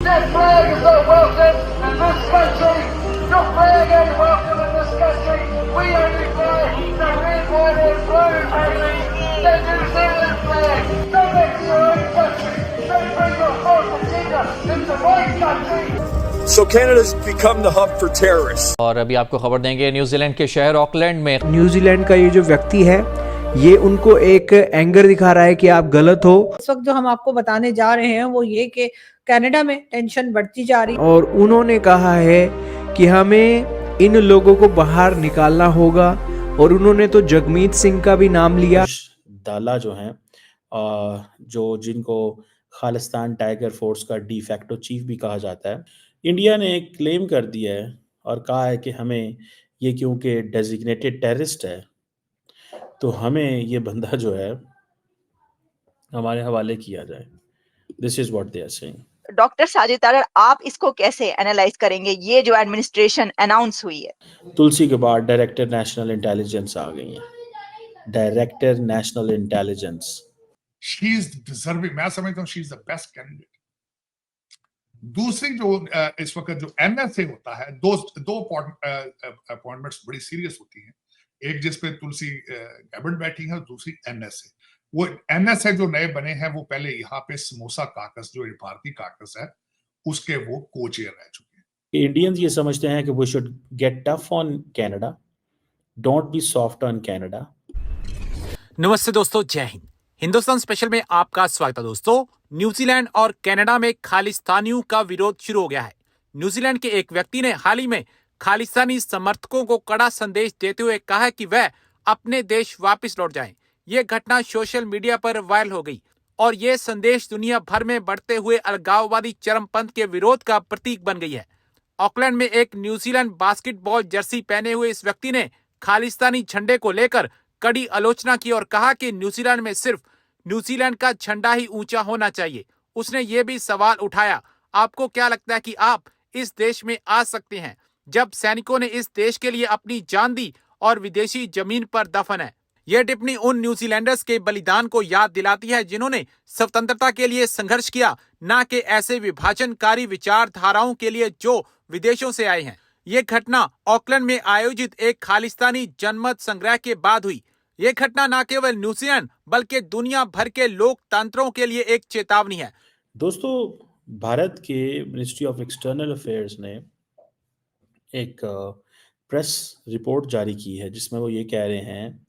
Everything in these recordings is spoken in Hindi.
Their flag is not welcome in this country. Your flag ain't welcome in this country. We only fly the red, white and blue, baby. The New Zealand flag. Go back to your own country. Don't bring your false agenda into my country. So Canada's become the hub for terrorists. और अभी आपको खबर देंगे न्यूजीलैंड के शहर ऑकलैंड में न्यूजीलैंड का ये जो व्यक्ति है ये उनको एक एंगर दिखा रहा है कि आप गलत हो। इस वक्त जो हम आपको बताने जा रहे हैं वो ये कि कनाडा में टेंशन बढ़ती जा रही और उन्होंने कहा है कि हमें इन लोगों को बाहर निकालना होगा और उन्होंने तो जगमीत सिंह का भी नाम लिया। दाला जो हैं जो जिनको खालिस्तान टाइगर फोर्स का डी फैक्टो चीफ भी कहा जाता है, इंडिया ने क्लेम कर दिया है और कहा है कि हमें ये क्योंकि डेजिग्नेटेड टेररिस्ट है तो हमें ये बंदा जो है हमारे हवाले किया जाए। This is what they are saying. Doctor Sajid Tarar, आप इसको कैसे एनालाइज करेंगे, ये जो एडमिनिस्ट्रेशन अनाउंस हुई है? तुलसी के बाद डायरेक्टर नेशनल इंटेलिजेंस आ गई है। Director national intelligence, she is deserving, मैं समझता हूँ she is the best candidate. दूसरी जो इस वक्त जो एनएसए होता है, दो अपॉइंटमेंट्स बड़ी सीरियस होती हैं, एक जिस पे तुलसी कैबिनेट बैठी है, दूसरी एनएसए। वो एनएसए जो नए बने हैं वो पहले यहाँ पे समोसा काकस जो भारतीय काकस है उसके वो को चेयर रह चुके हैं। इंडियंस ये समझते हैं कि we should get tough on Canada, don't be soft on Canada. नमस्ते दोस्तों, जय हिंद। हिंदुस्तान स्पेशल में आपका स्वागत है। दोस्तों, न्यूजीलैंड और कनाडा में खालिस्तानियों का विरोध शुरू हो गया है। न्यूजीलैंड के एक व्यक्ति ने हाल ही में खालिस्तानी समर्थकों को कड़ा संदेश देते हुए कहा है कि वह अपने देश वापस लौट जाएं। ये घटना सोशल मीडिया पर वायरल हो गई और ये संदेश दुनिया भर में बढ़ते हुए अलगाववादी चरमपंथ के विरोध का प्रतीक बन गई है। ऑकलैंड में एक न्यूजीलैंड बास्केटबॉल जर्सी पहने हुए इस व्यक्ति ने खालिस्तानी झंडे को लेकर कड़ी आलोचना की और कहा कि न्यूजीलैंड में सिर्फ न्यूजीलैंड का झंडा ही ऊंचा होना चाहिए। उसने ये भी सवाल उठाया, आपको क्या लगता है कि आप इस देश में आ सकते हैं जब सैनिकों ने इस देश के लिए अपनी जान दी और विदेशी जमीन पर दफन है? यह टिप्पणी उन न्यूजीलैंडर्स के बलिदान को याद दिलाती है जिन्होंने स्वतंत्रता के लिए संघर्ष किया, न कि ऐसे विभाजनकारी विचारधाराओं के लिए जो विदेशों से आए हैं। ये घटना ऑकलैंड में आयोजित एक खालिस्तानी जनमत संग्रह के बाद हुई। ये घटना न केवल न्यूजीलैंड बल्कि दुनिया भर के लोकतंत्रों के लिए एक चेतावनी है। दोस्तों, भारत के मिनिस्ट्री ऑफ एक्सटर्नल अफेयर्स ने एक प्रेस रिपोर्ट जारी की है जिसमें वो ये कह रहे हैं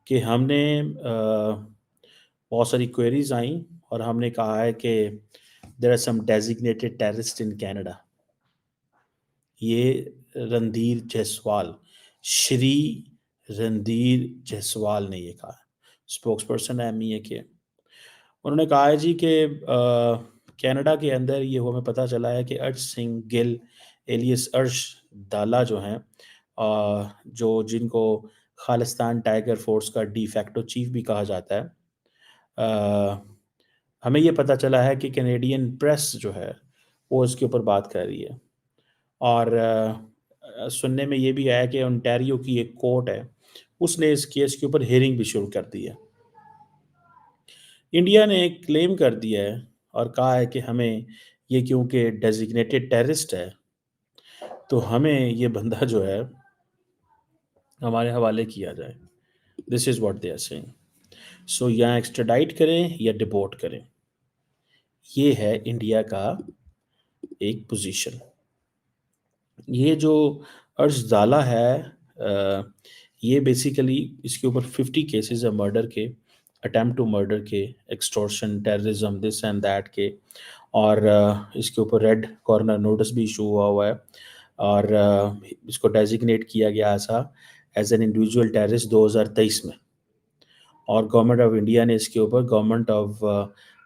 कि हमने बहुत सारी क्वेरीज आई और हमने कहा है कि there are some designated terrorist in Canada. ये रणधीर जायसवाल, श्री रणधीर जायसवाल ने ये कहा, स्पोक्स पर्सन है एमईए के। उन्होंने कहा है जी कि कनाडा के अंदर ये हमें पता चला है कि अर्श सिंह गिल एलियस अर्श दाला जो हैं जो जिनको खालिस्तान टाइगर फोर्स का डी फैक्टो चीफ भी कहा जाता है, हमें ये पता चला है कि कैनेडियन प्रेस जो है वो इसके ऊपर बात कर रही है और सुनने में ये भी आया कि ओंटारियो की एक कोर्ट है उसने इस केस के ऊपर हियरिंग भी शुरू कर दी है। इंडिया ने क्लेम कर दिया है और कहा है कि हमें ये क्योंकि डेजिग्नेटेड टेररिस्ट है तो हमें ये बंदा जो है हमारे हवाले किया जाए। This is what they are saying. So या एक्स्ट्राडाइट करें या डिपोर्ट करें, ये है इंडिया का एक पोजीशन। ये जो अर्श दाला है ये बेसिकली इसके ऊपर 50 केसेस है मर्डर के, अटेम्प्ट टू मर्डर के, extortion, terrorism, this and that के, और इसके ऊपर रेड कॉर्नर नोटिस भी इशू हुआ है और इसको डेजिग्नेट किया गया था एज एन इंडिविजुअल टेररिस्ट 2023 में और गवर्नमेंट ऑफ इंडिया ने इसके ऊपर गवर्नमेंट ऑफ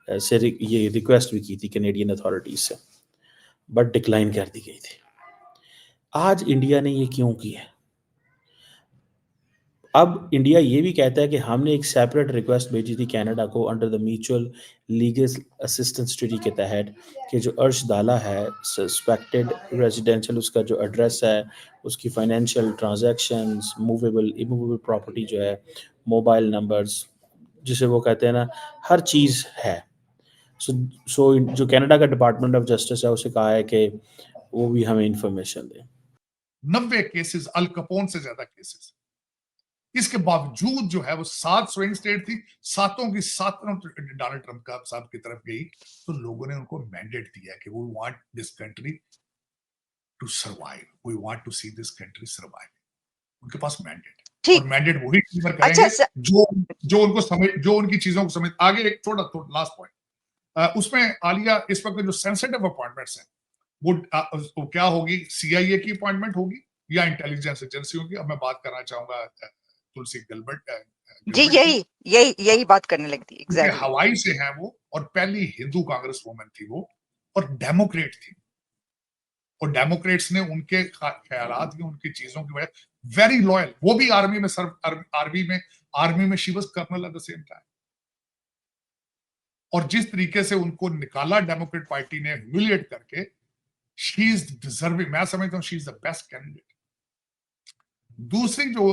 से ये रिक्वेस्ट भी की थी कैनेडियन अथॉरिटीज से, बट डिक्लाइन कर दी गई थी। आज इंडिया ने ये क्यों किया? अब इंडिया ये भी कहता है कि हमने एक सेपरेट रिक्वेस्ट भेजी थी कनाडा को under the mutual legal assistance treaty के तहत कि जो अर्श दाला है सस्पेक्टेड रेजिडेंशियल, उसका जो एड्रेस है, उसकी financial transactions, movable immovable property जो है, मोबाइल नंबर्स जिसे वो कहते हैं ना, हर चीज़ है, सो जो कनाडा का डिपार्टमेंट ऑफ जस्टिस है उसे कहा है कि वो भी हमें इंफॉर्मेशन दे। 90 केसेस, अल कपोन से ज्यादा केसेस। इसके बावजूद जो है वो 7 स्विंग स्टेट थी, सातों की सातों डोनाल्ड ट्रंप का साहब की तरफ गई, तो लोगों ने उनको मैंडेट दिया कि we want this country to survive, we want to see this country survive. उनके पास मैंडेट है, ठीक। और मैंडेट वही डिलीवर अच्छा करेंगे जो उनको समझ, जो उनकी चीजों को समझ। आगे एक थोड़ा लास्ट पॉइंट, उसमें आलिया इस वक्त जो सेंसिटिव अपॉइंटमेंट्स हैं वो क्या होगी, सीआईए की अपॉइंटमेंट होगी या इंटेलिजेंस एजेंसी होगी। अब मैं बात करना चाहूंगा तुलसी गिलबर्ट जी, यही बात करने लगती है। क्योंकि एग्जैक्टली। हवाई से हैं वो, और पहली हिंदू कांग्रेस वुमन थी वो, और डेमोक्रेट थी, और डेमोक्रेट्स ने उनके ख्यालात की, उनकी चीजों की वजह, वेरी लॉयल, वो भी आर्मी में सर्व, आर्मी में she was colonel at the same time. और जिस तरीके से उनको निकाला डेमोक्रेट पार्टी ने ह्यूमिलिएट करके, शी इज डिजर्विंग, मैं समझता हूं she is the best candidate. दूसरी जो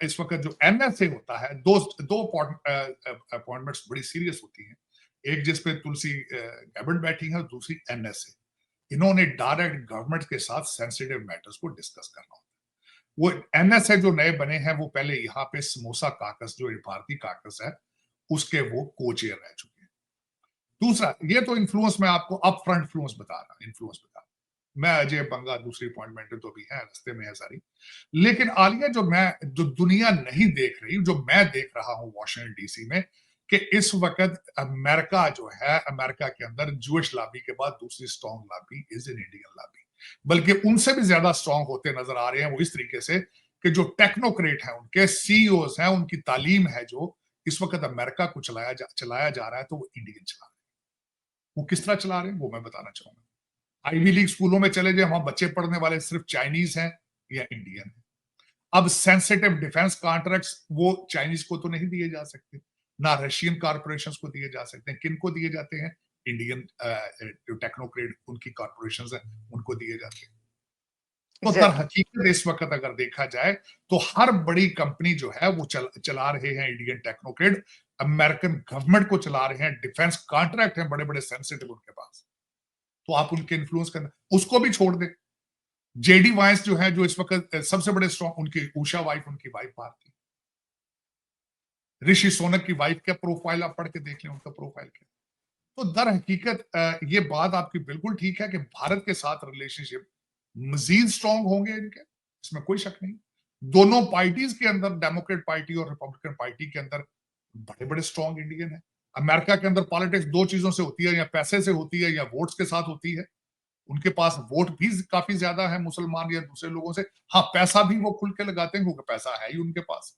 इस वक्त जो एनएसए होता है, दो अपॉइंटमेंट्स बड़ी सीरियस होती हैं, एक जिसपे तुलसी गैबर्ट बैठी है और दूसरी एनएसए। इन्होंने डायरेक्ट गवर्नमेंट के साथ सेंसिटिव मैटर्स को डिस्कस करना होता है। वो एनएसए जो नए बने हैं वो पहले यहाँ पे समोसा काकस, जो भारतीय काकस है, उसके वो को चेयर रह चुके हैं। दूसरा, ये तो इन्फ्लुएंस मैं आपको अप फ्रंट इन्फ्लुएंस बता रहा, मैं अजय बंगा दूसरी अपॉइंटमेंट तो भी है, रास्ते में है सारी। लेकिन आलिया जो दुनिया नहीं देख रही, जो मैं देख रहा हूं वॉशिंगटन डीसी में, कि इस वक्त अमेरिका जो है, अमेरिका के अंदर जूइश लॉबी के बाद दूसरी strong lobby is in Indian lobby, बल्कि उनसे भी ज्यादा स्ट्रॉन्ग होते नजर आ रहे हैं वो, इस तरीके से कि जो टेक्नोक्रेट हैं, उनके सीईओज हैं, उनकी तालीम है जो इस वक्त अमेरिका को चलाया जा रहा है, तो वो इंडियन चला रहे हैं। वो किस तरह चला रहे हैं वो मैं बताना चाहूंगा। आईवी लीग स्कूलों में चले जाए, वहां बच्चे पढ़ने वाले सिर्फ चाइनीज हैं या इंडियन है। अब सेंसिटिव डिफेंस कॉन्ट्रैक्ट्स वो चाइनीज को तो नहीं दिए जा सकते, ना रशियन कॉर्पोरेशंस को दिए जा सकते हैं। किन को दिए जाते हैं? इंडियन जो टेक्नोक्रेट उनकी कॉर्पोरेशंस हैं उनको दिए जाते हैं। तो दर हकीकत इस वक्त अगर देखा जाए तो हर बड़ी कंपनी जो है वो चला रहे हैं इंडियन टेक्नोक्रेट, अमेरिकन गवर्नमेंट को चला रहे हैं, डिफेंस कॉन्ट्रैक्ट हैं बड़े बड़े सेंसिटिव उनके पास, तो आप उनके इन्फ्लुएंस करना, उसको भी छोड़ दे। जेडी वाइस जो है, जो इस वक्त सबसे बड़े स्ट्रॉन्ग, उनकी उषा वाइफ, उनकी वाइफ भारतीय, ऋषि सोनक की वाइफ का प्रोफाइल आप पढ़ के देख लें, उनका प्रोफाइल क्या। तो दर हकीकत ये बात आपकी बिल्कुल ठीक है कि भारत के साथ रिलेशनशिप मजीद स्ट्रॉन्ग होंगे इनके, इसमें कोई शक नहीं। दोनों पार्टीज के अंदर, डेमोक्रेट पार्टी और रिपब्लिकन पार्टी के अंदर बड़े बड़े स्ट्रॉन्ग इंडियन है। अमेरिका के अंदर पॉलिटिक्स दो चीजों से होती है, या पैसे से होती है या वोट्स के साथ होती है। उनके पास वोट भी काफी ज्यादा है मुसलमान या दूसरे लोगों से। हाँ, पैसा भी वो खुल के लगाते हैं क्योंकि पैसा है ही उनके पास।